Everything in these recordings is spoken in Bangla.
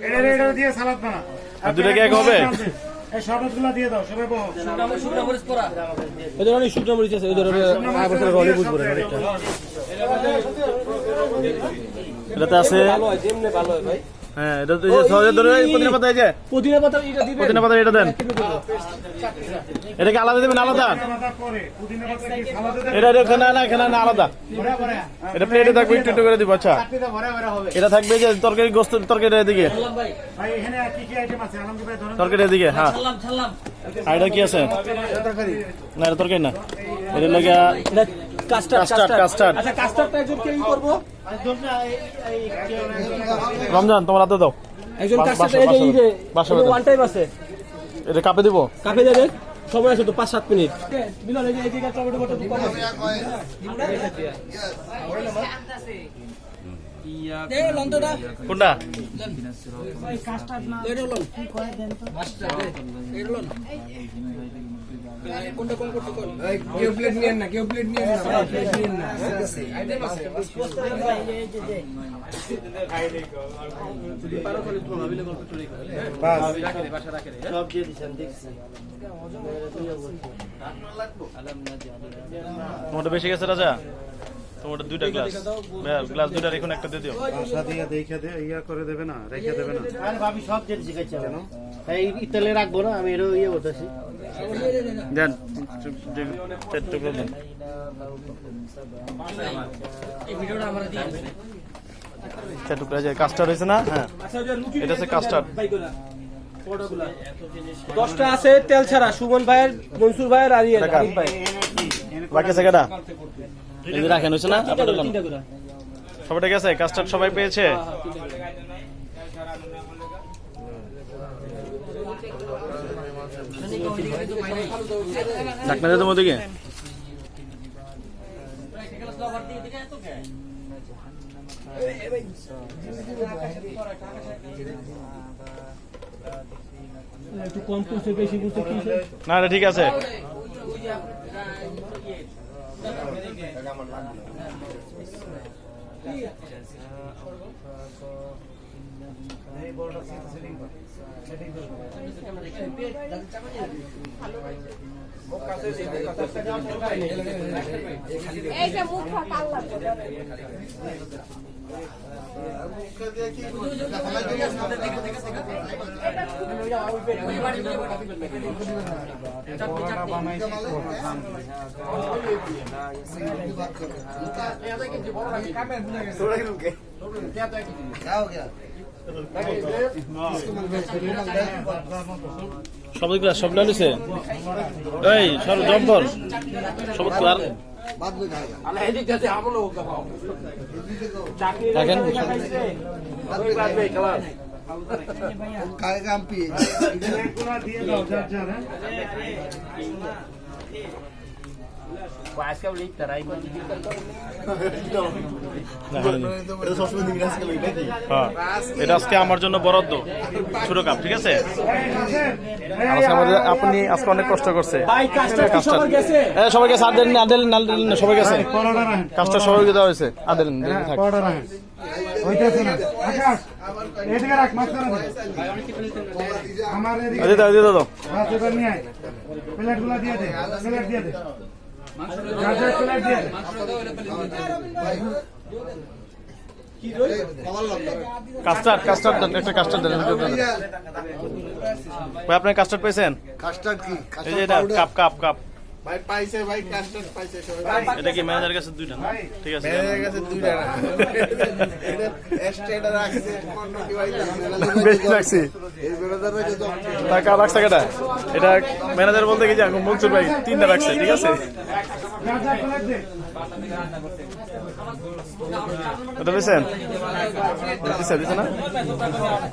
এটা দিয়ে সালাদ বানা। আর দুটো কি এক হবে? এই শরবতগুলো দিয়ে দাও, সবাই বহ। শুকনো মরিচ পোড়া। এদের অনেক শুকনো মরিচ আছে, এদের রলে বুঝবো না অনেকটা। এটাতে আছে ভালো হয়, যেমনে ভালো হয় ভাই। হ্যাঁ, এটা তো যে সহজে ধরে পুদিনা পাতা এই যে পুদিনা পাতা এটা দিবেন। পুদিনা পাতা এটা দেন। এটা কি আলাদা দিবেন? আলাদা? সালাদ করে পুদিনা পাতা কি সালাদে দেবে? এটা এখানে না, এখানে না, আলাদা। এটা প্লেটে থাকবে, একটু একটু করে দিব। আচ্ছা, এটা থাকবে যে তরকারি গোস্ত তরকারি এদিকে। ভাই এখানে কি কি আইটেম আছে? আলমগীর ভাই ধরেন। তরকারি এদিকে। হ্যাঁ, ছাড়লাম। আর এটা কি আছে? তরকারি। না, এটা তরকারি না, এটা লাগে কাস্টার্ড কাস্টার্ড। আচ্ছা, কাস্টার্ডটা একজন কে করব? রমজান তোমার হাতে দাও। একজন কাস্টার্ড বাসা- এই যে বাসা- এই যে ওয়ান টাইম আছে। এটা কাপে দিব। কাফে দেবে, সময় আছে তো 5-7 মিনিট। মিলন এই যে এদিকে টমেটো বটে কম আছে। দে লন্ডটা। কোনটা? কাস্টার্ড না। দে লন। কি কয় দেন তো? মাস্টার দে। এই লন। কোনটা কোন করতে কোন? কেউ প্লেট নিয়েন না, কেউ প্লেট নিয়েন না, প্লেট নিয়েন না। আইটেম আছে। এই যে সব দিয়ে দিছেন দেখছি। তোমারটা বেশি গেছে রাজা? তোমারটা দুইটা গ্লাস। গ্লাস দুইটা রেখুন, একটা দিয়ে দিও। বাসা দিয়ে দেখে দে, ইয়া করে দেবে না, রেখে দেবে না। আরে ভাবি সব জেনে শিখাইছে কেন? তাই ইতালে রাখবো না, আমি এরও ইয়ে করতেছি। দেন, চার টুকরো দেন। এই ভিডিওটা আমরা দিয়ে দিই। চার টুকরা যে কাস্টার্ড হয়েছে না? হ্যাঁ, আচ্ছা, যে লুচি এটা হচ্ছে কাস্টার্ড। বাইগুলা পড়াগুলা 10টা আছে তেল ছাড়া। সুমন ভাইয়ের, মনসুর ভাইয়ের আর ইয়ে আরিফ ভাই। বাকি আছে কেটা? এই যে রাখেন হয়েছে না? আপনার দিলাম। তিনটা করে। সবাই গেছে? কাস্টার্ড সবাই পেয়েছে? ঢাকনা দিয়ে দেবো ওদিকে। একটু কম করছে, বেশি করছে কি? না, এটা ঠিক আছে। এই বড়টা সেটিং কর। সেটিং কর। এইটা মুখ পাল্লা বড়টা বানাইছি সব গ্লাস সব ডালিছে। এই সব জম্পর সব আর আলা এদিক দিয়ে আমলো গাও। দেখেন এগুলা দিয়ে দাও যার যার। আজকে লিখ তারাই হ্যাঁ, এটা আজকে আমার জন্য বরাদ্দ, ছোট কাপ। ঠিক আছে, আজকে আপনি আজকে অনেক কষ্ট করছে। ভাই কাস্টার্ড কি সবার গেছে? হ্যাঁ, সবাই গেছে। আদেন আদেন না, সবাই গেছে। পরোটা রাখেন। কাজটা সবাইকে দেওয়া হয়েছে। আদেন থাক। পরোটা রাখেন। হইতেছে না। আকাশ, এদিকে রাখ, মাঝখানে দে। আমার এদিকে দিয়ে দাও, দিয়ে দাও। হাত এবার নিয়ে আয়। প্লেটগুলো দিয়ে দে, প্লেট দিয়ে দে। যার যার প্লেট দিয়ে দে। কাস্টার্ড দেন, একটা কাস্টার্ড দেন। ভাই, আপনি কাস্টার্ড পেয়েছেন? কাস্টার্ড কি? এই যে এটা কাপ। ভাই পাইছে, ভাই কাস্টার্ড পাইছে সবাই। এটা কি ম্যানেজারের কাছে দুইটা না? ঠিক আছে, ম্যানেজারের কাছে দুইটা না। এটা এক্সট্রা রাখছে 15 টি ভাই। বেশি রাখছি। এই ম্যানেজার রাখছে তো। টাকা রাখছে কেটা? এটা ম্যানেজার বলতে কি যে মনসুর ভাই 3টা রাখছে। ঠিক আছে, যার যার প্লেট দে। এটা পেয়েছেন? দিছে না?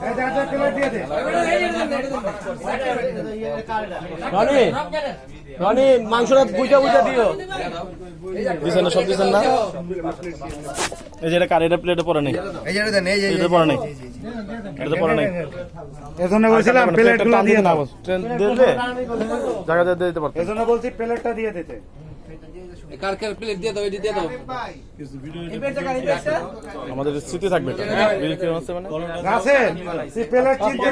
এই যার যার প্লেট দিয়ে দে। রনি মাংসটা বুঝা দিও। দিছেন না? সব দিছেন না? এই যে এটা কার? এটা প্লেটে পড়ে নেই। এই যে দেন, এই যে এটা পড়ে নেই। এটা পড়ে নেই। এজন্য বলছিলাম প্লেটগুলো দিয়ে দাও। দিলে জায়গা দিয়ে দিতে পারতেন। এজন্য বলছি প্লেটটা দিয়ে দিতে। কার প্লেট দিয়ে দাও, এটি দিয়ে দাও। আমাদের স্মৃতি থাকবে এটা। বিক্রি হচ্ছে মানে রাসেল, সে প্লেট চিনতে